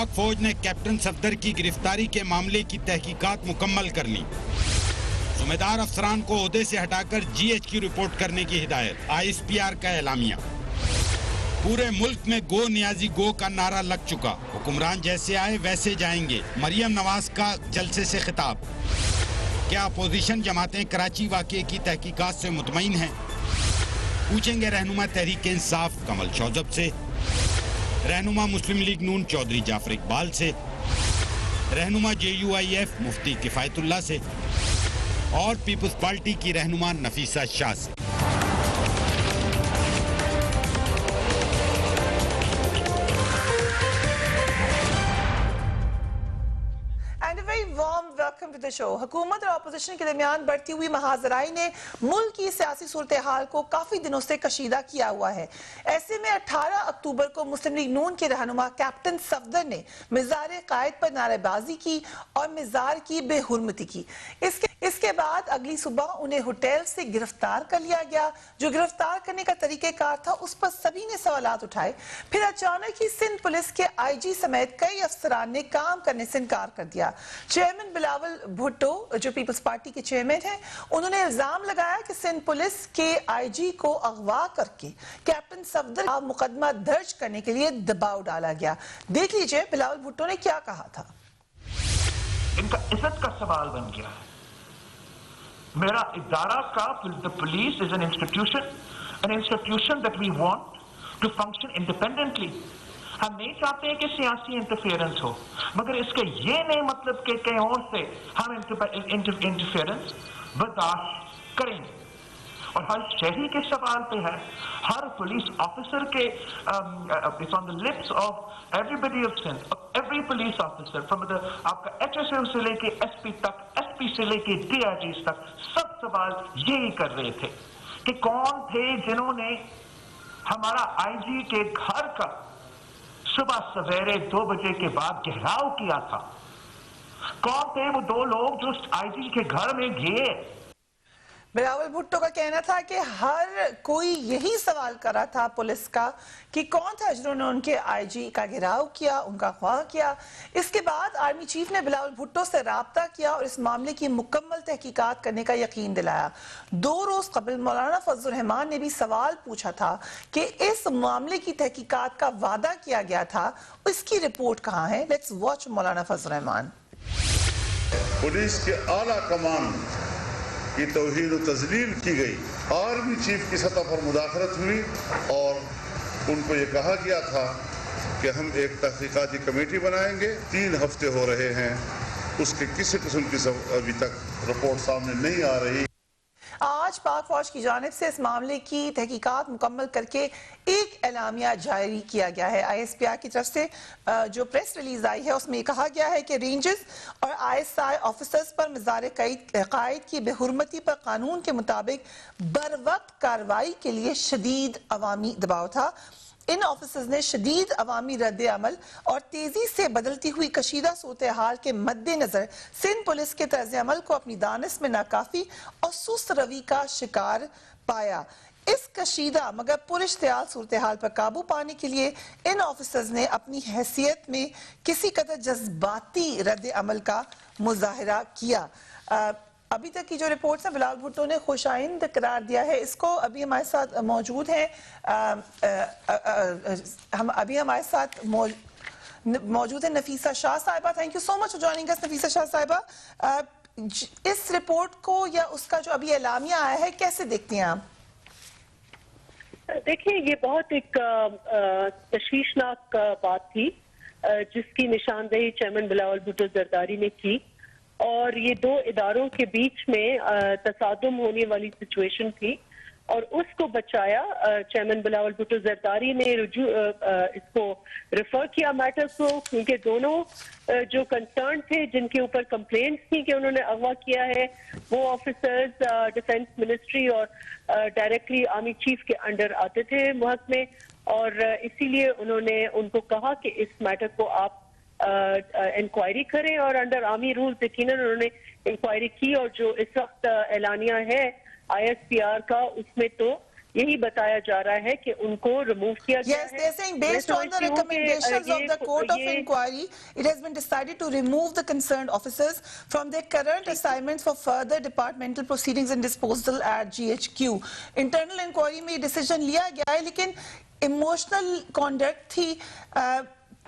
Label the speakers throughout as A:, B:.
A: पाक फौज ने कैप्टन सफदर की गिरफ्तारी के मामले की तहकीकात मुकम्मल कर ली। जिम्मेदार अफसरान को ओहदे से हटाकर GH की रिपोर्ट करने की हिदायत। ISPR का एलामिया। पूरे मुल्क में गो नियाजी गो का नारा लग चुका। हुक्मरान जैसे आए वैसे जाएंगे। मरियम नवाज का जलसे से खिताब। क्या अपोजिशन जमातें कराची वाक़े की तहकीकात से मुतमईन हैं? पूछेंगे रहनुमा तहरीक इंसाफ कमल शौजब से, रहनुमा मुस्लिम लीग नून चौधरी जाफर इकबाल से, रहनुमा JUIF मुफ्ती किफायतुल्लाह से और पीपल्स पार्टी की रहनुमा नफीसा शाह से।
B: Welcome to the show. हुकूमत और अपोजिशन के दरमियान बढ़ती हुई महाजराई ने मुल्क की सियासी सूरत हाल को काफी दिनों से कशीदा किया हुआ है। ऐसे में 18 अक्टूबर को मुस्लिम लीग नून के रहनुमा कैप्टन सफदर ने मिज़ार कायद पर नारेबाजी की और मिज़ार की बेहुरमती की। इसके बाद अगली सुबह उन्हें होटल से गिरफ्तार कर लिया गया। जो गिरफ्तार करने का तरीकेकार था उस पर सभी ने सवालात उठाए। फिर अचानक ही सिंध पुलिस के IG समेत कई अफसरान ने काम करने से इनकार कर दिया। चेयरमैन बिलावल भुट्टो जो पीपल्स पार्टी के चेयरमैन हैं, उन्होंने इल्जाम लगाया कि सिंध पुलिस के IG को अगवा करके कैप्टन सफदर का मुकदमा दर्ज करने के लिए दबाव डाला गया। देख लीजिए बिलावल भुट्टो ने क्या कहा था।
C: इनका इज्जत का सवाल बन गया है। मेरा इदारा का the police is an institution that we want to function independently. हम नहीं चाहते हैं कि सियासी इंटरफेरेंस हो, मगर इसका ये नहीं मतलब कि कहीं और से हम इंटरफेरेंस बर्दाश्त करेंगे। और हर शहरी के सवाल पे है, हर पुलिस ऑफिसर के it's on the lips of everybody of Sindh, every police officer from the आपका HSO से लेके SP तक, SP से लेके DIGs तक, सब सवाल यही कर रहे थे कि कौन थे जिन्होंने हमारा IG के घर का सुबह सवेरे 2 बजे के बाद घेराव किया था। कौन थे वो 2 लोग जो IG के घर में गए।
B: बिलावल भुट्टो का कहना था कि हर कोई यही सवाल कर रहा था पुलिस का कि कौन था जिन्होंने उनके IG का घेराव किया, उनका ख्वाह किया। इसके बाद आर्मी चीफ ने बिलावल भुट्टो से राब्ता किया और इस मामले की मुकम्मल तहकीकात करने का यकीन दिलाया। 2 रोज कबल मौलाना फजल रहमान ने भी सवाल पूछा था कि इस मामले की तहकीकात का वादा किया गया था, इसकी रिपोर्ट कहाँ है। Let's watch Maulana Fazal Rahman.
D: Police के आला कमान की तौहीन व तजलील की गई। आर्मी चीफ की सतह पर मुदाखलत हुई और उनको ये कहा गया था कि हम एक तहकीकाती कमेटी बनाएंगे। 3 हफ्ते हो रहे हैं, उसके किसी किस्म की अभी तक रिपोर्ट सामने नहीं आ रही।
B: आज पाक फौज की जानिब से इस मामले की तहकीकात मुकम्मल करके एक एलामिया जारी किया गया है। ISPR की तरफ से जो प्रेस रिलीज आई है उसमें कहा गया है कि रेंजर्स और ISI ऑफिसर्स पर मिज़ार कायद की बेहुरमती पर कानून के मुताबिक बर वक्त कार्रवाई के लिए शदीद अवामी दबाव था। इन ऑफिसर्स ने शदीद अवामी रद्द अमल और तेजी से बदलती हुई कशीदा सूरत हाल के मद्देनजर सिंध पुलिस के तर्ज अमल को अपनी दानिश में नाकाफी और सुस्त रवि का शिकार पाया। इस कशीदा मगर पुरइश्तियाल सूरत हाल पर काबू पाने के लिए इन ऑफिसर्स ने अपनी हैसियत में किसी कदर जज्बाती रद्द अमल का मुजाहिरा किया। अभी तक की जो रिपोर्ट्स हैं बिलावल भुट्टो ने खुशाइंद करार दिया है। इसको अभी हमारे साथ मौजूद हैं हमारे साथ मौजूद है नफीसा शाह साहिबा। Thank you so much for joining us Nafisa Shah साहिबा। इस रिपोर्ट को या उसका जो अभी एलामिया आया है कैसे देखती हैं आप?
E: देखिए ये बहुत एक तशवीशनाक बात थी जिसकी निशानदेही चेयरमैन बिलावल भुट्टो जरदारी ने की और ये 2 इदारों के बीच में तसादुम होने वाली सिचुएशन थी और उसको बचाया चेयरमैन बिलावल भुट्टो जरदारी ने इसको रेफर किया मैटर को, क्योंकि दोनों जो कंसर्न थे जिनके ऊपर कंप्लेंट्स थी कि उन्होंने अगवा किया है वो ऑफिसर्स डिफेंस मिनिस्ट्री और डायरेक्टली आर्मी चीफ के अंडर आते थे महकमे और इसीलिए उन्होंने उनको कहा कि इस मैटर को आप इंक्वायरी करें और अंडर आर्मी रूल्स यकीनन उन्होंने इंक्वायरी की और जो इस वक्त एलानिया है ISPR का उसमें तो यही बताया जा रहा है कि उनको रिमूव किया गया
B: Yes,
E: है।
B: they're saying based on the recommendations of the court of inquiry, it has been decided to remove the concerned officers from their current assignments for further departmental proceedings and disposal at GHQ. Internal inquiry में decision लिया गया है, लेकिन emotional conduct थी,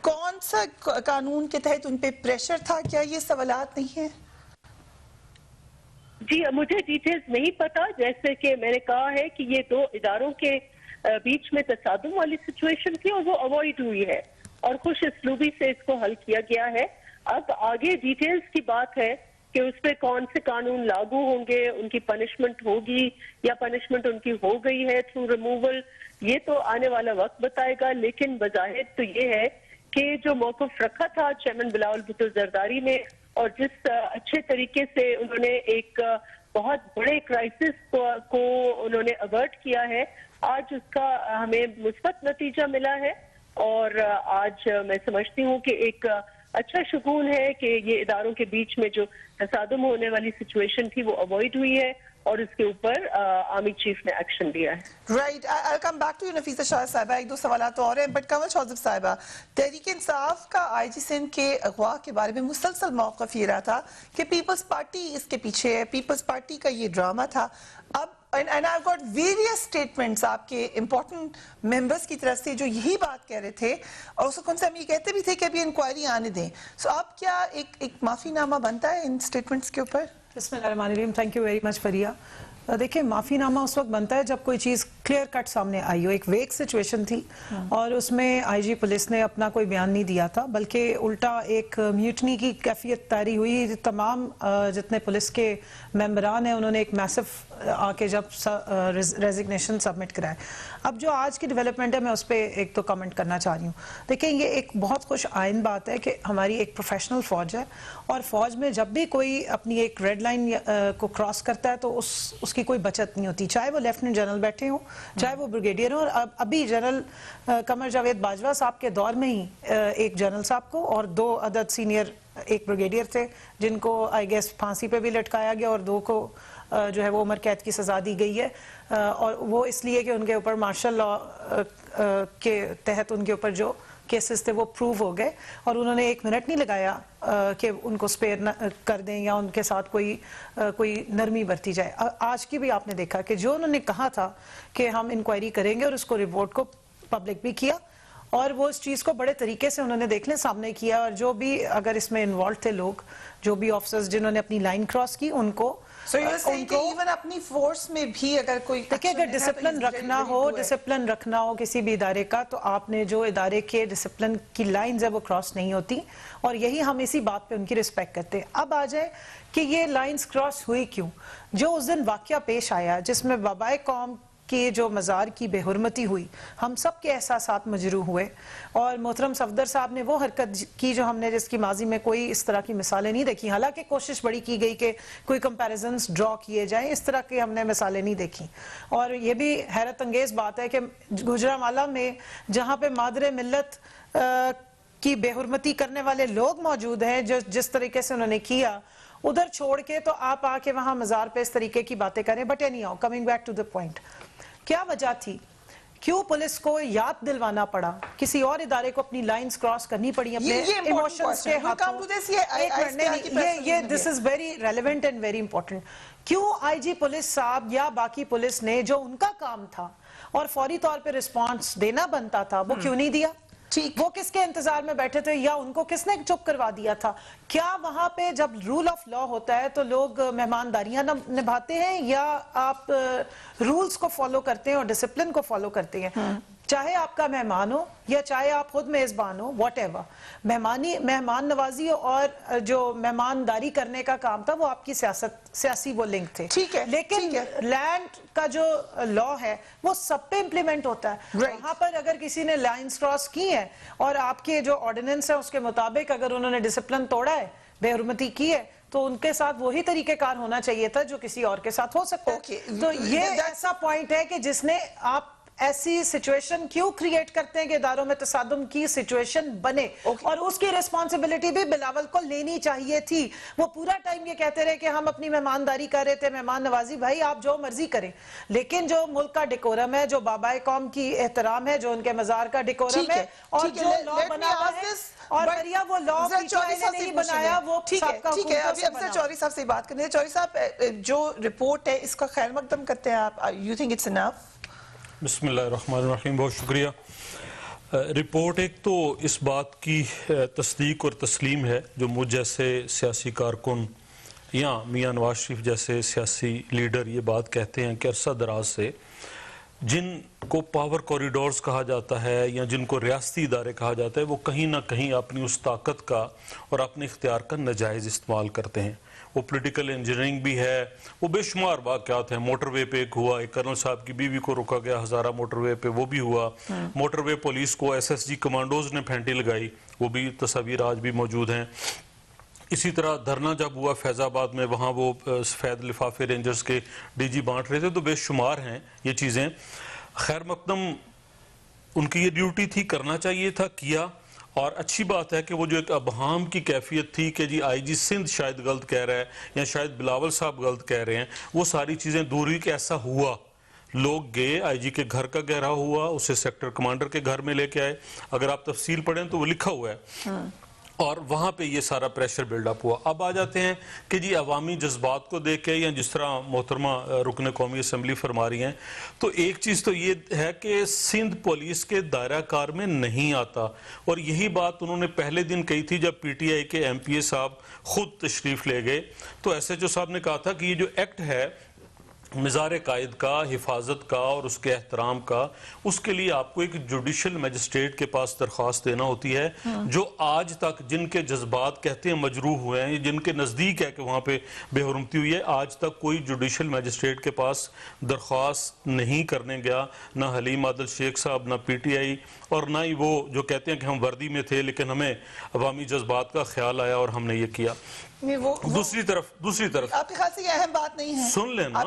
B: कौन सा कानून के तहत उन पे प्रेशर था, क्या ये सवालात नहीं है?
E: जी मुझे डिटेल्स नहीं पता, जैसे कि मैंने कहा है कि ये दो इदारों के बीच में तसादुम वाली सिचुएशन थी और वो अवॉइड हुई है और खुश इसलूबी से इसको हल किया गया है। अब आगे डिटेल्स की बात है कि उस पर कौन से कानून लागू होंगे, उनकी पनिशमेंट होगी या पनिशमेंट उनकी हो गई है थ्रू रिमूवल, ये तो आने वाला वक्त बताएगा। लेकिन बज़ाहिर तो ये है कि जो मौक़िफ़ रखा था चेयरमैन बिलावल भुट्टो ज़रदारी ने और जिस अच्छे तरीके से उन्होंने एक बहुत बड़े क्राइसिस को उन्होंने अवर्ट किया है, आज उसका हमें मुस्बत नतीजा मिला है और आज मैं समझती हूँ कि एक अच्छा शुगून है कि ये इदारों के बीच में जो तसादुम होने वाली सिचुएशन थी वो अवॉइड हुई है और इसके ऊपर आर्मी चीफ ने एक्शन लिया है।
B: Right, I come back to you Nafeesa Shah साहिबा, एक दो सवाल तो और हैं, बट कंवल शौज़ब साहिबा, तहरीक इंसाफ का आईजी सिंध के अगवा के बारे में मुसलसल मौक़िफ़ ये रहा था कि पीपल्स पार्टी इसके पीछे है, पीपल्स पार्टी का ये ड्रामा था। अब and I've got various statements आपके important members की तरफ से जो यही बात कह रहे थे और उसको कौन से हम ये कहते भी थे कि अभी इंक्वायरी आने दें। सो अब क्या एक माफीनामा बनता है इन स्टेटमेंट्स के ऊपर?
F: बिस्मिल्लाहिर्रहमानिर्रहीम, थैंक यू वेरी मच फरिया। देखिए, माफ़ीनामा उस वक्त बनता है जब कोई चीज़ क्लियर कट सामने आई हो। एक वेग सिचुएशन थी और उसमें आईजी पुलिस ने अपना कोई बयान नहीं दिया था, बल्कि उल्टा एक म्यूटनी की कैफियत तारी हुई। तमाम जितने पुलिस के मेंबरान हैं उन्होंने एक मैसिव आके जब रेजिग्नेशन सबमिट कराए। अब जो आज की डेवलपमेंट है मैं उस पर एक तो कमेंट करना चाह रही हूँ। देखिए, ये एक बहुत खुश आइन बात है कि हमारी एक प्रोफेशनल फ़ौज है और फ़ौज में जब भी कोई अपनी एक रेड लाइन को क्रॉस करता है तो उसकी कोई बचत नहीं होती, चाहे वो लेफ्टिनेंट जनरल बैठे हों, चाहे वो ब्रिगेडियर हो। और अभी जनरल कमर जावेद बाजवा साहब के दौर में ही एक जनरल साहब को और 2 अदद सीनियर, एक ब्रिगेडियर थे जिनको आई गेस फांसी पे भी लटकाया गया और 2 को जो है वो उम्र कैद की सजा दी गई है, और वो इसलिए कि उनके ऊपर मार्शल लॉ के तहत उनके ऊपर जो केसेस थे वो प्रूव हो गए और उन्होंने 1 मिनट नहीं लगाया कि उनको स्पेयर कर दें या उनके साथ कोई नरमी बरती जाए। आज की भी आपने देखा कि जो उन्होंने कहा था कि हम इंक्वायरी करेंगे और उसको रिपोर्ट को पब्लिक भी किया और वो इस चीज़ को बड़े तरीके से उन्होंने देखने सामने किया। और जो भी अगर इसमें इन्वॉल्व थे लोग, जो भी ऑफिसर्स जिन्होंने अपनी लाइन क्रॉस की, उनको
B: इवन अपनी फोर्स में भी अगर कोई
F: देखिए, अगर डिसिप्लिन रखना हो किसी भी इदारे का, तो आपने जो इदारे के डिसिप्लिन की लाइंस है वो क्रॉस नहीं होती और यही हम इसी बात पे उनकी रिस्पेक्ट करते हैं। अब आ जाए कि ये लाइंस क्रॉस हुई क्यों। जो उस दिन वाकया पेश आया जिसमें वबाए कौम कि जो मज़ार की बेहुरमती हुई, हम सब के एहसासात मजरू हुए और मोहतरम सफदर साहब ने वो हरकत की जो हमने जिसकी माजी में कोई इस तरह की मिसालें नहीं देखी। हालांकि कोशिश बड़ी की गई कि कोई कंपैरिजन्स ड्रॉ किए जाएं, इस तरह की हमने मिसालें नहीं देखी। और ये भी हैरत अंगेज़ बात है कि गुजरांवाला में जहाँ पे मादरे मिल्लत की बेहुरमती करने वाले लोग मौजूद हैं, जो जिस तरीके से उन्होंने किया, उधर छोड़ के तो आप आके वहाँ मज़ार पे इस तरीके की बातें करें। But anyhow, coming back to the point, क्या वजह थी, क्यों पुलिस को याद दिलवाना पड़ा, किसी और इदारे को अपनी लाइंस क्रॉस करनी पड़ी अपने इमोशंस के हाथों। ये this is very relevant and very important. क्यों आईजी पुलिस साहब या बाकी पुलिस ने जो उनका काम था और फौरी तौर पे रिस्पांस देना बनता था वो क्यों नहीं दिया? ठीक, वो किसके इंतजार में बैठे थे या उनको किसने चुप करवा दिया था? क्या वहां पे जब रूल ऑफ लॉ होता है तो लोग मेहमानदारियां निभाते हैं या आप रूल्स को फॉलो करते हैं और डिसिप्लिन को फॉलो करते हैं? चाहे आपका मेहमान हो या चाहे आप खुद मेजबान हो, व्हाटएवर, मेहमान नवाजी और जो मेहमानदारी करने का काम था वो आपकी सियासी वो लिंक थे।
B: ठीक है,
F: लेकिन लैंड का जो लॉ है वो सब पे इम्प्लीमेंट होता है। वहां पर अगर किसी ने लाइंस क्रॉस की है और आपके जो ऑर्डिनेंस है उसके मुताबिक अगर उन्होंने डिसिप्लिन तोड़ा है, बेहुरमती की है, तो उनके साथ वही तरीकेकार होना चाहिए था जो किसी और के साथ हो सकता है। तो ये ऐसा पॉइंट है कि जिसने आप ऐसी सिचुएशन क्यों क्रिएट करते हैं कि इदारों में तसादुम की सिचुएशन बने। और उसकी रिस्पॉन्सिबिलिटी भी बिलावल को लेनी चाहिए थी। वो पूरा टाइम ये कहते रहे कि हम अपनी मेहमानदारी कर रहे थे, मेहमान नवाजी। भाई आप जो मर्जी करें, लेकिन जो मुल्क का डिकोरम है, जो बाबाए कौम की एहतराम है, जो उनके मजार का डिकोरम है, और जो लॉ बना हुआ है, और मरिया वो लॉ नहीं बनाया, वो
B: ठीक है। अभी अफसर चौधरी साहब से बात करनी है। चौधरी साहब, जो रिपोर्ट है इसका खैर मकदम करते हैं आप, यू थिंक इट्स इनफ?
G: बिस्मिल्लाहिर्रहमानिर्रहीम, बहुत शुक्रिया। रिपोर्ट एक तो इस बात की तस्दीक और तस्लीम है जो मुझ जैसे सियासी कारकुन या मियां नवाज शरीफ जैसे सियासी लीडर ये बात कहते हैं कि अरसा दराज से जिनको पावर कॉरिडोर्स कहा जाता है या जिनको रियासती इदारे कहा जाता है, वो कहीं ना कहीं अपनी उस ताकत का और अपने इख्तियार का नाजायज़ इस्तेमाल करते हैं। वो पॉलिटिकल इंजीनियरिंग भी है, वो बेशुमार वाक़यात हैं। मोटरवे पे एक हुआ, एक कर्नल साहब की बीवी को रोका गया हज़ारा मोटरवे पे, वो भी हुआ। मोटरवे पुलिस को SSG कमांडोज ने फेंटी लगाई, वो भी तस्वीर आज भी मौजूद हैं। इसी तरह धरना जब हुआ फैज़ाबाद में, वहाँ वो सफ़ेद लिफाफे रेंजर्स के DG बांट रहे थे। तो बेशुमार हैं ये चीज़ें। खैर मकदम उनकी ये ड्यूटी थी, करना चाहिए था, किया। और अच्छी बात है कि वो जो एक अबहाम की कैफियत थी कि जी IG सिंध शायद गलत कह रहा है या शायद बिलावल साहब गलत कह रहे हैं, वो सारी चीज़ें दूर हुई कि ऐसा हुआ। लोग गए, IG के घर का घेराव हुआ, उसे सेक्टर कमांडर के घर में लेके आए। अगर आप तफसील पढ़ें तो वो लिखा हुआ है, और वहाँ पे ये सारा प्रेशर बिल्डअप हुआ। अब आ जाते हैं कि जी अवामी जज्बात को देख के, या जिस तरह मोहतरमा रुकन कौमी असम्बली फरमा रही हैं, तो एक चीज़ तो ये है कि सिंध पुलिस के दायरा कार में नहीं आता। और यही बात उन्होंने पहले दिन कही थी जब PTI के MPA साहब खुद तशरीफ़ ले गए। तो SHO साहब ने कहा था कि ये जो एक्ट है मिज़ार कायद का, हिफाजत का और उसके एहतराम का, उसके लिए आपको एक जुडिशल मजिस्ट्रेट के पास दरख्वास्त देना होती है, जो आज तक जिनके जज्बात कहते हैं मजरूह हुए हैं, जिनके नज़दीक है कि वहाँ पे बेहुरमती हुई है, आज तक कोई जुडिशल मजिस्ट्रेट के पास दरख्वास्त नहीं करने गया। ना हलीम आदिल शेख साहब, ना PTI, और ना ही वो जो कहते हैं कि हम वर्दी में थे लेकिन हमें अवामी जज्बात का ख्याल आया और हमने ये किया। दूसरी तरफ
B: आपके ख्याल से ये अहम बात नहीं है?
G: सुन लेना,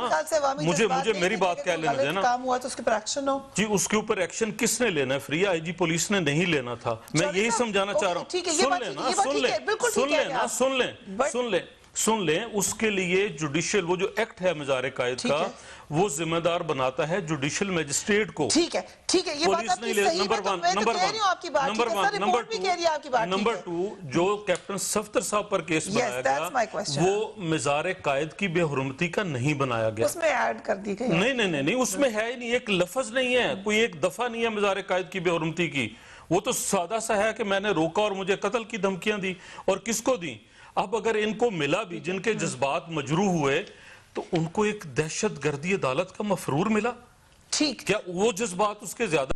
G: मुझे मेरी बात क्या लेने देना।
B: काम हुआ तो उसके ऊपर एक्शन हो
G: जी। उसके ऊपर एक्शन किसने लेना है? फ्री IG पुलिस ने नहीं लेना था। मैं यही समझाना चाह रहा हूँ। सुन लें, उसके लिए जुडिशल वो जो एक्ट है मिज़ार कायद का, वो जिम्मेदार बनाता है जुडिशल मजिस्ट्रेट को।
B: ठीक है, ये बात आपकी सही है।
G: नंबर 2 जो कैप्टन सफ्तर साहब पर केस बनाया गया, वो मिज़ार कायद की बेहुरमती का नहीं बनाया गया,
B: उसमें ऐड कर दी गई।
G: नहीं, उसमें है ही नहीं, एक लफ्ज नहीं है, कोई एक दफा नहीं है मिज़ार कायद की बेहुरमती की। वो तो सादा सा है कि मैंने रोका और मुझे कत्ल की धमकियां दी। और किसको दी? अब अगर इनको मिला भी, जिनके जज्बात मजरूह हुए, तो उनको एक दहशत गर्दी अदालत का मफरूर मिला।
B: ठीक,
G: क्या वो जज्बात उसके ज्यादा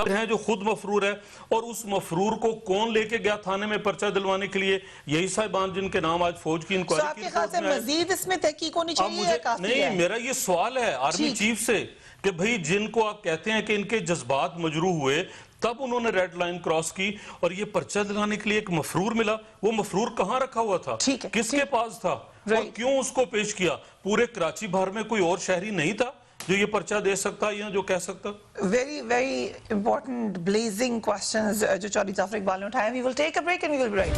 G: हैं जो खुद मफरूर है? और उस मफरूर को कौन लेके गया थाने में पर्चा दिलवाने के लिए? यही साहिबान जिनके नाम आज फौज की इंक्वायरी की रिपोर्ट में
B: मजीद इसमें तहकीक होनी चाहिए।
G: नहीं, मेरा ये सवाल है आर्मी चीफ से कि भाई जिनको आप कहते हैं कि इनके जज्बात मजरूह हुए, तब उन्होंने रेड लाइन क्रॉस की और ये पर्चा दिलाने के लिए एक मफरूर मिला, वो मफरूर कहाँ रखा हुआ था? किसके पास था? और क्यों उसको पेश किया? पूरे कराची भर में कोई और शहरी नहीं था जो ये पर्चा दे सकता या जो कह सकता?
B: Very very important blazing questions जो चौधरी जाफर इकबाल ने उठाए। We will take a break and we will be right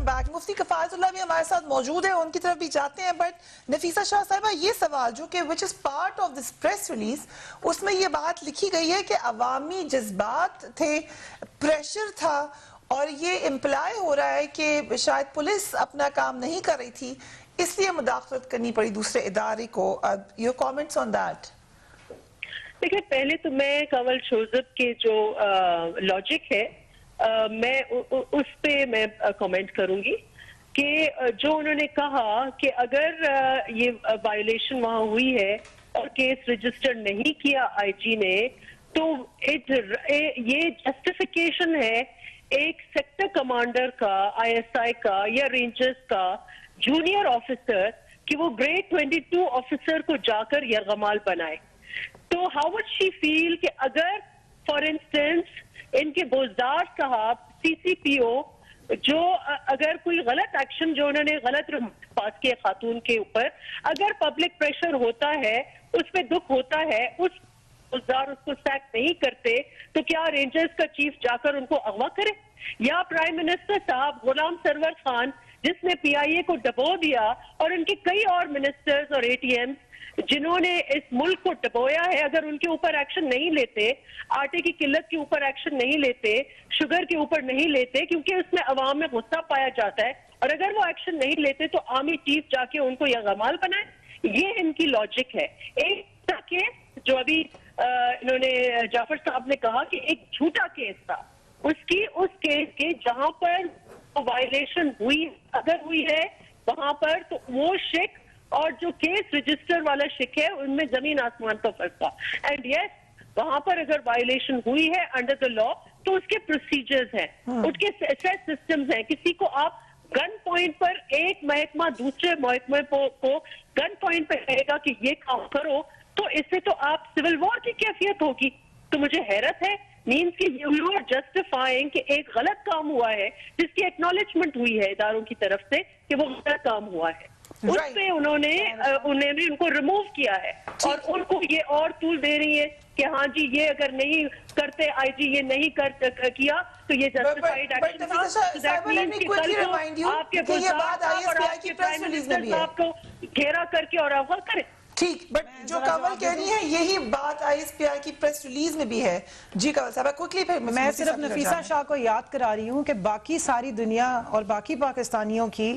B: back. Mufti Kifayatullah भी हमारे साथ मौजूद है, उनकी तरफ भी जाते हैं। बट नफीसा शाह साहिबा, ये सवाल जो कि which is part of this press release, उसमें ये बात लिखी गई है कि अवामी जज्बात थे, प्रेशर था, और ये इम्प्लाई हो रहा है कि शायद पुलिस अपना काम नहीं कर रही थी, इसलिए मुदाखलत करनी पड़ी दूसरे इदारे को। Your comments on that?
E: देखिए, पहले तो मैं कंवल शोजब के जो लॉजिक है मैं उस पे मैं कमेंट करूंगी कि जो उन्होंने कहा कि अगर ये वायलेशन वहां हुई है और केस रजिस्टर नहीं किया IG ने, तो ये जस्टिफिकेशन है एक सेक्टर कमांडर का, ISI का या रेंजर्स का जूनियर ऑफिसर कि वो ग्रेड 22 ऑफिसर को जाकर यरगमाल बनाए। तो हाउ वुड शी फील कि अगर फॉर इंस्टेंस इनके बोजदार साहब CCPO जो अगर कोई गलत एक्शन जो उन्होंने गलत पास किया खातून के ऊपर, अगर पब्लिक प्रेशर होता है, उस पर दुख होता है, उसको सैक नहीं करते, तो क्या रेंजर्स का चीफ जाकर उनको अगवा करे? या प्राइम मिनिस्टर साहब गुलाम सरवर खान जिसने पीआईए को डबो दिया, और उनके कई और मिनिस्टर्स और एटीएम जिन्होंने इस मुल्क को डबोया है, अगर उनके ऊपर एक्शन नहीं लेते, आटे की किल्लत के ऊपर एक्शन नहीं लेते, शुगर के ऊपर नहीं लेते, क्योंकि उसमें अवाम में गुस्सा पाया जाता है, और अगर वो एक्शन नहीं लेते तो आर्मी चीफ जाके उनको यगमाल बनाए, ये इनकी लॉजिक है। एक केस जो अभी इन्होंने जाफर साहब ने कहा कि एक झूठा केस था, उस केस के जहां पर वायलेशन हुई, अगर हुई है वहां पर, तो वो शिक और जो केस रजिस्टर वाला शिक है उनमें जमीन आसमान का फर्क था। एंड यस, वहां पर अगर वायलेशन हुई है अंडर द लॉ तो उसके प्रोसीजर्स हैं, उसके सिस्टम्स हैं। किसी को आप गन पॉइंट पर, एक महकमा दूसरे महकमे को गन पॉइंट पर कहेगा कि ये काम करो, तो इससे तो आप सिविल वॉर की कैफियत होगी। तो मुझे हैरत है, मीन्स कि यू आर जस्टिफाइंग कि एक गलत काम हुआ है जिसकी एक्नॉलेजमेंट हुई है इदारों की तरफ से कि वो गलत काम हुआ है, उस पे उन्होंने उनको रिमूव किया है, और उनको ये और टूल दे रही है कि हाँ जी ये अगर नहीं करते, आईजी ये नहीं किया तो ये जस्टिफाइड एक्शन था। दैट मींस कि कल को आपके प्राइम मिनिस्टर साहब को घेरा करके और अवगत करें।
B: ठीक, बट जो कंवल कह रही है यही बात आईएसपीआर की प्रेस रिलीज में भी है। जी कंवल साहब क्विकली, फिर
F: मैं सिर्फ नफीसा शाह को याद करा रही हूँ कि बाकी सारी दुनिया और बाकी पाकिस्तानियों की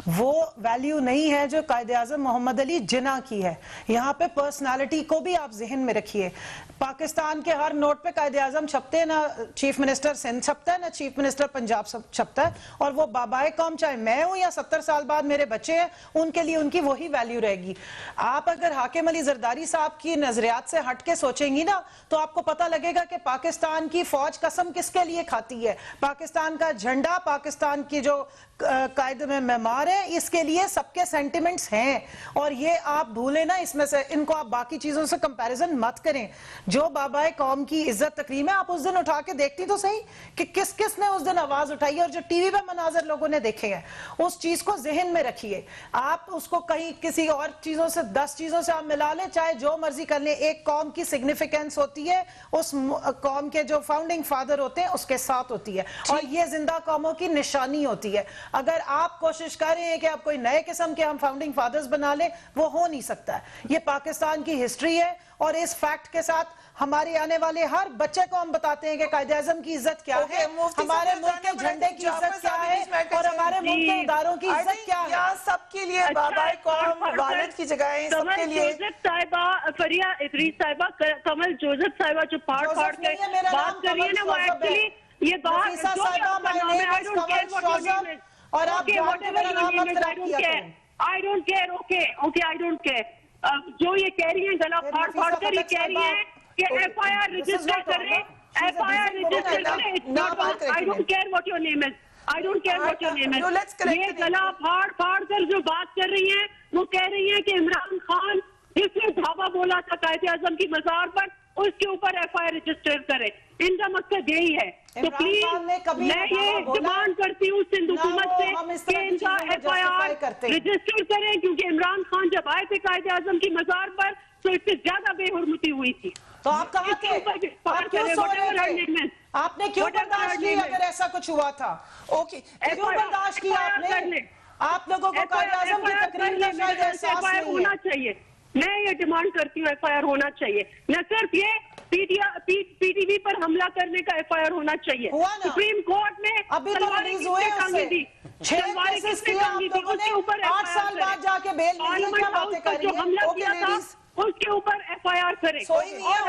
F: वो वैल्यू नहीं है जो कायदे-आज़म मोहम्मद अली जिन्ना की है। यहाँ पे पर्सनालिटी को भी आप जहन में रखिए। पाकिस्तान के हर नोट पे कायदे-आज़म छपते हैं, ना चीफ मिनिस्टर सिंध छपता है, ना चीफ मिनिस्टर पंजाब छपता है, और वो बाबाए कौम चाहे मैं हूं या 70 साल बाद मेरे बच्चे हैं, उनके लिए उनकी वही वैल्यू रहेगी। आप अगर हाकिम अली जरदारी साहब की नजरियात से हट के सोचेंगी ना, तो आपको पता लगेगा कि पाकिस्तान की फौज कसम किसके लिए खाती है। पाकिस्तान का झंडा, पाकिस्तान की जो कायदे में मेमार है, इसके लिए सबके सेंटिमेंट्स हैं, और ये आप भूलें ना इसमें से, इनको आप बाकी चीजों से कंपैरिजन मत करें। जो बाबाए कौम की इज्जत तकरीम है, आप उस दिन उठा के देखती तो सही कि किस किस ने उस दिन आवाज उठाई है, और जो टीवी पे मनाजर लोगों ने देखे हैं, उस चीज को जहन में रखिए। आप उसको कहीं किसी और चीजों से, 10 चीजों से आप मिला लें, चाहे जो मर्जी कर लें, एक कौम की सिग्निफिकेंस होती है उस कौम के जो फाउंडिंग फादर होते हैं उसके साथ होती है, और ये जिंदा कौमों की निशानी होती है। अगर आप कोशिश कर रहे हैं कि आप कोई नए किस्म के हम फाउंडिंग फादर्स बना लें, वो हो नहीं सकता है। ये पाकिस्तान की हिस्ट्री है, और इस फैक्ट के साथ हमारे आने वाले हर बच्चे को हम बताते हैं कि कायदे-आज़म की इज्जत क्या है, हमारे मुल्क के झंडे की इज्जत क्या है, और हमारे मुल्क के इदारों की इज्जत क्या है।
B: सबके लिए बाबाए कौम वालिद की जगह है, सबके लिए
E: साहिबा, फरिया इदरीस साहिबा, कमल जोसेफ साहिबा जो फाड़ के बात कर रही है ना, वो एक्चुअली ये बात
F: और आप मेरा नाम मत खराब किया करें।
E: I don't care, okay, I don't care. जो ये कह रही है गला फाड़ फाड़ कर, ये कह रही है कि FIR रजिस्टर करें, FIR रजिस्टर करें। It's not, I don't care what your name is. I don't care what your name is. ये गला फाड़ फाड़ कर जो बात कर रही है, वो कह रही है कि इमरान खान जिसने धावा बोला था कायदे-आज़म की मज़ार पर, उसके ऊपर FIR रजिस्टर करें। इनका मकसद यही है। तो प्लीज मैं ये डिमांड करती हूँ सिंध हुकूमत से कि इनका FIR रजिस्टर करें, क्योंकि इमरान खान जब आए थे कायदे-आज़म की मज़ार पर तो इससे ज्यादा बेहुरमती हुई थी।
F: तो आप कहाँ थे? आप क्यों सो रहे थे? आपने क्यों बर्दाश्त की अगर ऐसा कुछ हुआ था? ओके, क्यों बर्दाश्त किया आपने? आप लोगों को कायदे-आज़म की तकरीर का शायद एहसास नहीं
E: होना चाहिए। मैं ये डिमांड करती हूँ FIR होना चाहिए। न सिर्फ ये पीटीवी पर हमला करने का FIR होना चाहिए। सुप्रीम कोर्ट में
F: अभी तो रिलीज हुए उससे 6 केसेस किए आप लोगों ने, 8 साल बाद जाके बेल मिली, क्या बातें कर रही हैं?
E: जो हमला किया था उसके ऊपर FIR करें, और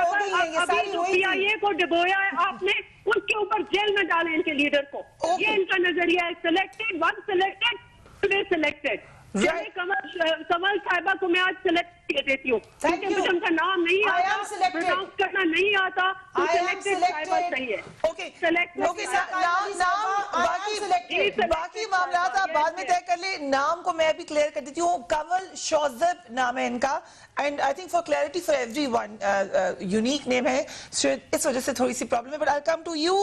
E: अभी जो PIA को डुबोया है आपने, उसके ऊपर जेल में डालें इनके लीडर को। ये इनका नजरिया है। Selected, one selected, today selected. Kamal Sahiba को मैं आज सिलेक्ट कर देती हूँ, क्योंकि मुझे उनका नाम नहीं आता, प्रोनाउंस करना नहीं आता, तो सिलेक्टेड साहिबा सही है।
B: ओके, बाकी मामला आप बाद में तय कर ले। नाम को मैं भी क्लियर कर देती हूँ, कंवल शौजब नाम है इनका, and I think for clarity for everyone unique name है, इस वजह से थोड़ी सी प्रॉब्लम है। But I come to you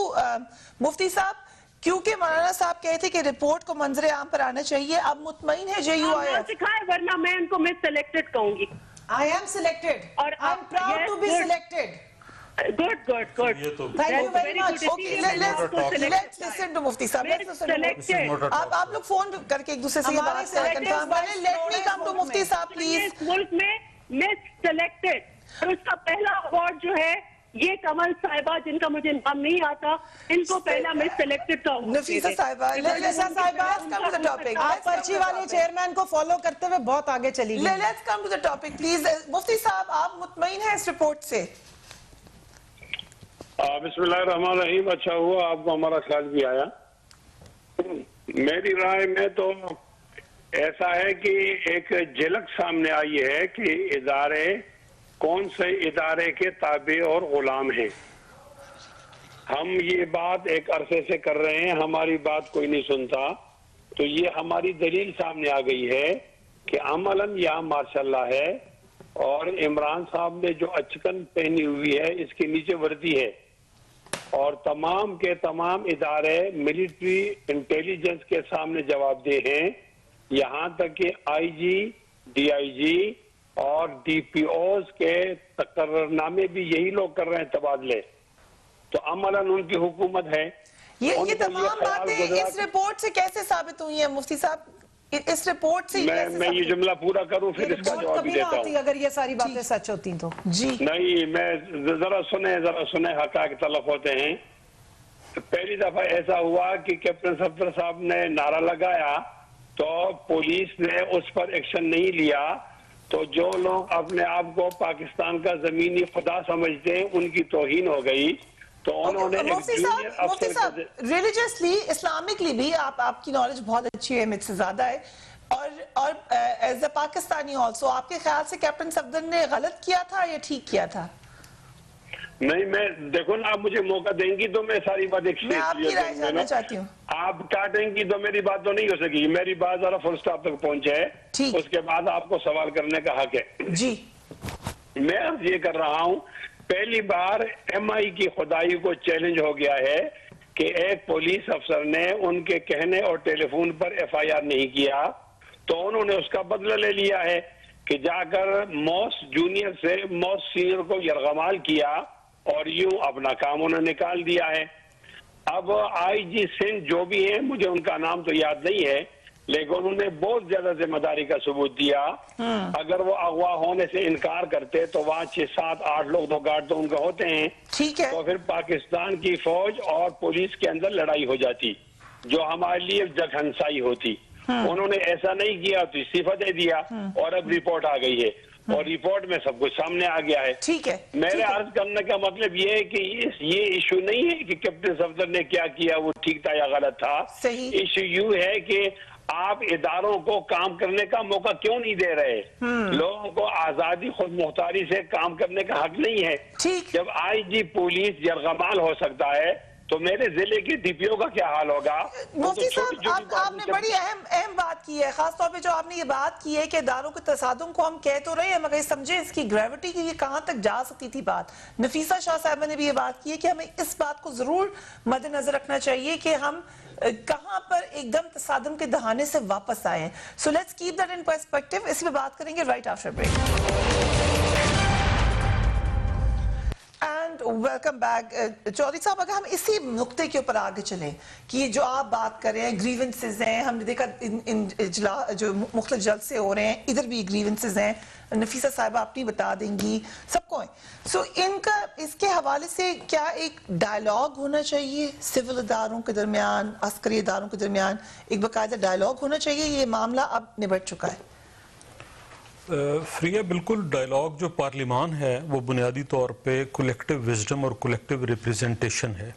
B: Mufti Sahab, क्योंकि मौलाना साहब कहे थे कि रिपोर्ट को मंजर आम पर आना चाहिए, अब मुतमईन है JUIF?
E: सिखाए वरना मैं उनको मिस सिलेक्टेड कहूंगी।
F: I am selected.
E: और
F: I am proud to be selected.
E: Good.
G: ये तो
F: Thank you very much.
B: Okay, let's listen to Mufti साहब. Let's listen to Mufti.
E: Selected।
B: आप लोग फोन करके एक दूसरे से ये बात कंफर्म करें। Let me come to Mufti साहब प्लीज।
E: इस मुल्क में मिस सिलेक्टेड और उसका पहला अवार्ड जो है ये कमल साहिबा, जिनका मुझे नाम नहीं आता, इनको पहला मिस सिलेक्टेड का
B: नफीसा साहिबा,
F: नफीसा साहिबा,
B: let's come to the topic.
F: आप पर्ची वाले चेयरमैन को फॉलो करते हुए बहुत आगे चली गई।
B: Let's come to the topic please. मुफ्ती साहब, आप मुतमईन हैं इस रिपोर्ट से?
H: बिस्मिल्लाहिर्रहमानिर्रहीम। अच्छा हुआ आपको हमारा ख्याल भी आया। मेरी राय में तो ऐसा है कि एक झलक सामने आई है कि इदारे कौन से इदारे के ताबे और गुलाम हैं। हम ये बात एक अरसे से कर रहे हैं, हमारी बात कोई नहीं सुनता, तो ये हमारी दलील सामने आ गई है कि अमलन यहाँ माशाल्लाह है और इमरान साहब ने जो अचकन पहनी हुई है इसके नीचे वर्दी है और तमाम के तमाम इदारे मिलिट्री इंटेलिजेंस के सामने जवाबदेह हैं। यहाँ तक कि IG, DIG और DPOs के तकर्रनामे भी यही लोग कर रहे हैं तबादले, तो अमलन उनकी हुकूमत है।
B: ये तमाम बातें इस रिपोर्ट से कैसे साबित हुई है मुफ्ती साहब? इस रिपोर्ट से
H: मैं ये जुमला पूरा करूं फिर इसका जवाब भी देता हूँ।
F: अगर ये सारी बातें सच होती तो
B: जी
H: नहीं, मैं जरा सुने हक़ाइक़ तलब होते हैं। पहली दफा ऐसा हुआ कि कैप्टन सफदर साहब ने नारा लगाया तो पुलिस ने उस पर एक्शन नहीं लिया, तो जो लोग अपने आप को पाकिस्तान का जमीनी खुदा समझते हैं उनकी तौहीन हो गई, तो उन्होंने
B: मुफ्ती साहब रिलीजियसली इस्लामिकली भी आपकी नॉलेज बहुत अच्छी है, मुझसे ज्यादा है, और एज अ पाकिस्तानी ऑल्सो आपके ख्याल से कैप्टन सफदर ने गलत किया था या ठीक किया था?
H: नहीं, मैं देखो ना, आप मुझे मौका देंगी तो मैं सारी बात
B: मैं आपकी राय जानना चाहती हूँ।
H: आप काटेंगी तो मेरी बात तो नहीं हो सकेगी, मेरी बात जरा फुल स्टॉप तक पहुंचे, उसके बाद आपको सवाल करने का हक है
B: जी।
H: मैं अब ये कर रहा हूँ, पहली बार MI की खुदाई को चैलेंज हो गया है कि एक पुलिस अफसर ने उनके कहने और टेलीफोन पर FIR नहीं किया, तो उन्होंने उसका बदला ले लिया है कि जाकर मोस्ट जूनियर से मोस्ट सीनियर को यरगमाल किया और यूं अपना काम उन्होंने निकाल दिया है। अब IG सिंध जो भी है, मुझे उनका नाम तो याद नहीं है, लेकिन उन्होंने बहुत ज्यादा जिम्मेदारी का सबूत दिया। अगर वो अगवा होने से इनकार करते तो वहाँ 6, 7, 8 लोग तो गार्ड तो उनके होते हैं,
B: ठीक है, तो
H: फिर पाकिस्तान की फौज और पुलिस के अंदर लड़ाई हो जाती जो हमारे लिए जगहंसाई होती। उन्होंने ऐसा नहीं किया तो इस्तीफा दे दिया और अब रिपोर्ट आ गई है और रिपोर्ट में सब कुछ सामने आ गया है।
B: ठीक है,
H: मेरे अर्ज करने का मतलब ये है कि ये इशू नहीं है कि कैप्टन सफदर ने क्या किया वो ठीक था या गलत था।
B: सही
H: इशू यू है कि आप इदारों को काम करने का मौका क्यों नहीं दे रहे? लोगों को आजादी खुद मुख्तारी से काम करने का हक नहीं है। जब IG पुलिस यरगमाल हो सकता है तो मेरे जिले के DPO का क्या हाल होगा?
B: मुफ्ती साहब, आपने बड़ी अहम बात की है, खासतौर पे जो आपने ये बात की है कि इदारों के तसादुम को हम कह तो रहे हैं मगर समझे इसकी ग्रेविटी की ये कहाँ तक जा सकती थी बात। नफीसा शाह साहब ने भी ये बात की है कि हमें इस बात को जरूर मद्देनजर रखना चाहिए कि हम कहां पर एकदम तसादुम के दहाने से वापस आए हैं। So let's keep that in perspective. इस पे बात करेंगे right after break. Welcome back. Chaudhry साहब, अगर हम इसी नुक्ते के ऊपर आगे चलें कि जो आप बात कर रहे हैं ग्रीवेंसेस हैं, हमने देखा इन जो मुख्तलिफ जलसे हो रहे हैं, इधर भी ग्रीवेंसेस हैं, नफीसा साहिबा अपनी बता देंगी, सबको है। सो इनका इसके हवाले से क्या एक डायलॉग होना चाहिए सिविल इदारों के दरमियान, अस्करी इदारों के दरमियान, एक बाकायदा डायलॉग होना चाहिए? ये मामला अब निबट चुका है।
G: फ्रिया, बिल्कुल डायलॉग जो पार्लिमान है वो बुनियादी तौर पे कलेक्टिव विजडम और कलेक्टिव रिप्रेजेंटेशन है।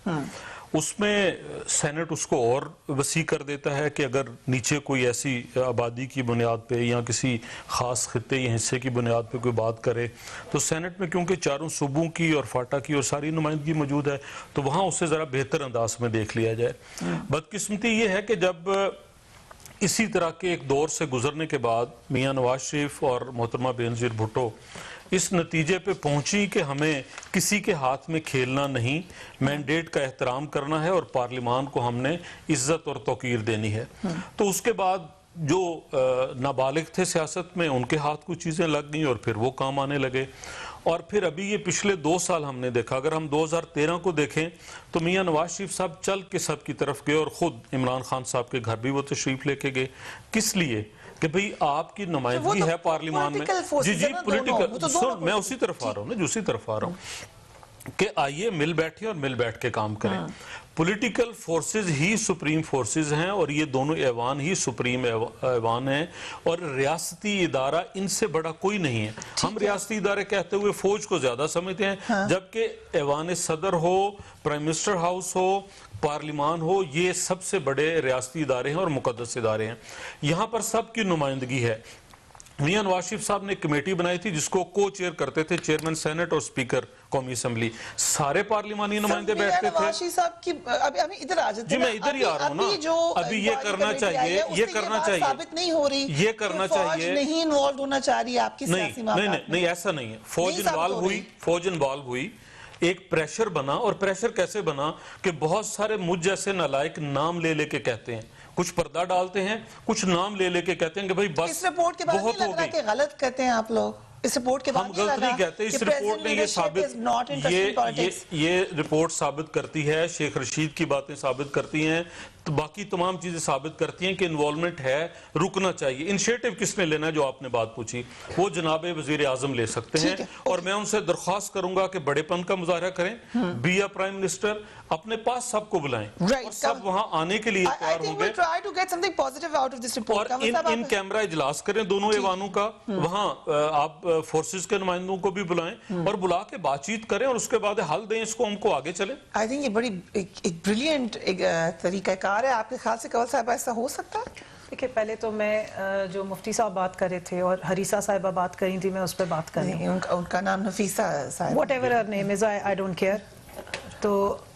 G: उसमें सेनेट उसको और वसी कर देता है कि अगर नीचे कोई ऐसी आबादी की बुनियाद पे या किसी खास खित्ते या हिस्से की बुनियाद पे कोई बात करे तो सेनेट में क्योंकि चारों सूबों की और फाटा की और सारी नुमाइंदगी मौजूद है तो वहाँ उससे ज़रा बेहतर अंदाज में देख लिया जाए। बदकिस्मती ये है कि जब इसी तरह के एक दौर से गुजरने के बाद मियां नवाज शरीफ और मोहतरमा बेनज़ीर भुट्टो इस नतीजे पे पहुंची कि हमें किसी के हाथ में खेलना नहीं, मैंडेट का एहतराम करना है और पार्लियामान को हमने इज्जत और तौकीर देनी है। तो उसके बाद जो नाबालिग थे सियासत में, उनके हाथ कुछ चीज़ें लग गई और फिर वो काम आने लगे। और फिर अभी ये पिछले 2 साल हमने देखा, अगर हम 2013 को देखें तो मियां नवाज शरीफ साहब चल के सब की तरफ गए और ख़ुद इमरान खान साहब के घर भी वो तशरीफ लेके गए। किस लिए? कि भाई आपकी नुमाइंदगी है पार्लियामान में। जी पॉलिटिकल, मैं उसी तरफ आ रहा हूँ ना, जो उसी तरफ आ रहा हूँ कि आइए मिल बैठे और मिल बैठ के काम करें। पॉलिटिकल फोर्सेस ही सुप्रीम फोर्सेस हैं और ये दोनों ऐवान ही सुप्रीम ऐवान हैं और रियासती इदारा इनसे बड़ा कोई नहीं है। हम रियासती इदारे कहते हुए फौज को ज्यादा समझते हैं, जबकि ऐवान सदर हो, प्राइम मिनिस्टर हाउस हो, पार्लियामान हो, ये सबसे बड़े रियासती इदारे हैं और मुकद्दस इदारे हैं। यहाँ पर सबकी नुमाइंदगी है। मियां नवाज शरीफ साहब ने एक कमेटी बनाई थी जिसको को चेयर करते थे चेयरमैन सेनेट और स्पीकर कौमी असेंबली, सारे पार्लियामानी नुमाइंदे बैठते थे।
B: अभी इधर आ जाते
G: जी मैं इधर ही आ रहा हूँ ना। अभी ये करना चाहिए, ये करना चाहिए,
B: साबित नहीं हो रही,
G: ये करना चाहिए,
B: नहीं इन्वॉल्व होना चाह रही आपकी सियासी मामला में।
G: नहीं ऐसा नहीं है। फौज इन्वॉल्व हुई, एक प्रेशर बना। और प्रेशर कैसे बना कि बहुत सारे मुझ जैसे नालायक नाम ले लेके कहते हैं, कुछ पर्दा डालते हैं, कुछ नाम ले लेके कहते हैं कि भाई बस
B: इस रिपोर्ट के बाद
G: बहुत हो गई।
B: गलत कहते हैं आप लोग इस रिपोर्ट के बाद?
G: हम गलत नहीं कहते। इस रिपोर्ट ने ये साबित, ये रिपोर्ट साबित करती है, शेख रशीद की बातें साबित करती हैं, तो बाकी तमाम चीजें साबित करती हैं कि इन्वॉल्वमेंट है, रुकना चाहिए। इनिशिएटिव किसने लेना है, जो आपने बात पूछी, वो जनाब वजीर आजम ले सकते हैं। और मैं उनसे दरख्वास्त करूंगा कि बड़ेपन का मुजाहरा करें, बी ए प्राइम मिनिस्टर, अपने पास सबको बुलाएं और सब वहां आने के लिए तैयार होंगे। और इन कैमरा इजलास करें दोनों ऐवानों का, वहां आप फोर्सेस के नुमाइंदों को भी बुलाएं और बुला के बातचीत करें और उसके बाद हल दें इसको, हमको आगे चले।
B: आई थिंक ये बड़ी एक ब्रिलियंट तरीकाकार है। आपके ख्याल से कंवल साहब ऐसा हो सकता है?
F: देखिए, पहले तो मैं जो मुफ्ती साहब बात कर रहे थे और हरीसा साहिबा बात करी थी, मैं उस पर बात कर रही हूँ।
B: उनका नाम नफीसा साहिबा,
F: whatever her name is, I don't care. तो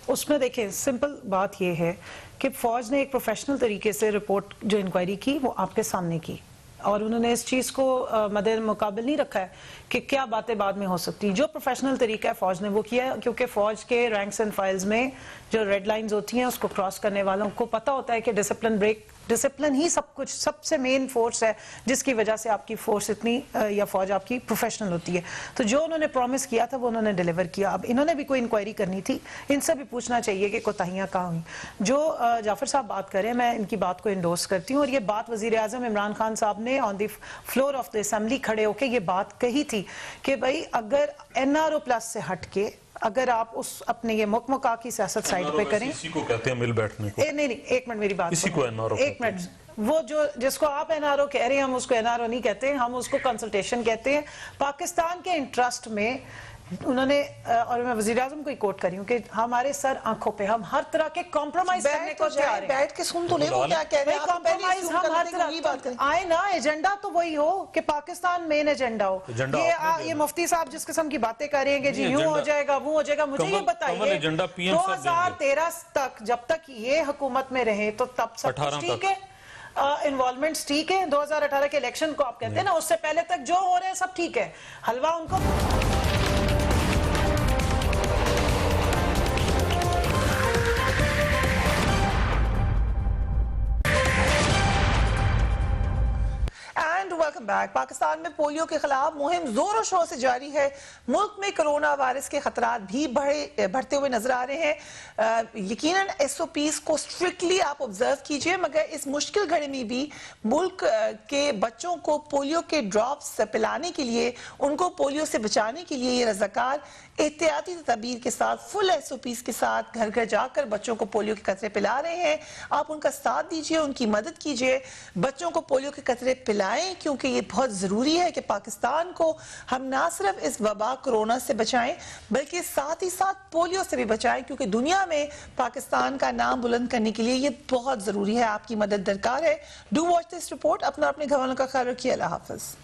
F: उसमें देखिए सिंपल बात ये है कि फौज ने एक प्रोफेशनल तरीके से रिपोर्ट जो इंक्वायरी की वो आपके सामने की और उन्होंने इस चीज़ को मद्दे मुकाबिल नहीं रखा है कि क्या बातें बाद में हो सकती। जो प्रोफेशनल तरीका है फौज ने वो किया है, क्योंकि फौज के रैंक्स एंड फाइल्स में जो रेड लाइंस होती हैं उसको क्रॉस करने वालों को पता होता है कि डिसिप्लिन ही सब कुछ, सबसे मेन फोर्स है जिसकी वजह से आपकी फोर्स इतनी या फौज आपकी प्रोफेशनल होती है। तो जो उन्होंने प्रॉमिस किया था वो उन्होंने डिलीवर किया। अब इन्होंने भी कोई इंक्वायरी करनी थी, इनसे भी पूछना चाहिए कि कोताहियां कहाँ हुई। जो जाफर साहब बात कर रहे हैं, मैं इनकी बात को इंडोर्स करती हूँ और ये बात वजीर आजम इमरान खान साहब ने on the floor of the assembly खड़े होकर ये बात कही थी कि भाई अगर NRO प्लस से हट के अगर आप उस अपने ये मुकमुका की सियासत साइड पे करें,
G: इसी को कहते हैं मिल बैठने को।
F: नहीं एक मिनट मेरी बात,
G: इसी को NRO
F: एक मिनट, वो जो जिसको आप NRO कह रहे हैं हम उसको NRO नहीं कहते, हम उसको कंसल्टेशन कहते हैं। पाकिस्तान के इंटरेस्ट में उन्होंने, और मैं वज़ीर आज़म को ही कोट करी हूँ कि हमारे सर आंखों पे हम हर तरह के कॉम्प्रोमाइज करने को तैयार हैं।
B: बैठ के सुन तो ले वो क्या कह रहे हैं।
F: कॉम्प्रोमाइज हम हर तरह आए ना, एजेंडा तो वही हो कि पाकिस्तान मेन एजेंडा हो। ये मुफ्ती साहब जिस किस्म की बातें कर रहे हैं कि जी यूं हो जाएगा वो हो जाएगा, मुझे ये बताइए 2013 तक जब तक ये हुकूमत में रहे तो तब सब कुछ ठीक है, इन्वॉल्वमेंट्स ठीक है। 2018 के इलेक्शन को आप कहते हैं ना, उससे पहले तक जो हो रहे हैं सब ठीक है। हलवा उनको
B: वेलकम बैक। पाकिस्तान में पोलियो के खिलाफ मुहिम जोरों शोर से जारी है। मुल्क में कोरोना वायरस के खतरात भी बढ़ते हुए नजर आ रहे हैं। यकीनन SOPs को स्ट्रिक्टली आप ऑब्जर्व कीजिए, मगर इस मुश्किल घड़ी में भी मुल्क के बच्चों को पोलियो के ड्रॉप्स पिलाने के लिए, उनको पोलियो से बचाने के लिए ये रज़ाकार एहतियाती तदबीर के साथ, फुल SOPs के साथ घर घर जाकर बच्चों को पोलियो के कतरे पिला रहे हैं। आप उनका साथ दीजिए, उनकी मदद कीजिए, बच्चों को पोलियो के कतरे पिलाएं, क्योंकि ये बहुत जरूरी है कि पाकिस्तान को हम ना सिर्फ इस वबा कोरोना से बचाएं बल्कि साथ ही साथ पोलियो से भी बचाएं, क्योंकि दुनिया में पाकिस्तान का नाम बुलंद करने के लिए ये बहुत जरूरी है। आपकी मदद दरकार है। Do watch this report. अपने घरवालों का ख्याल रखिए। अल्लाह हाफिज।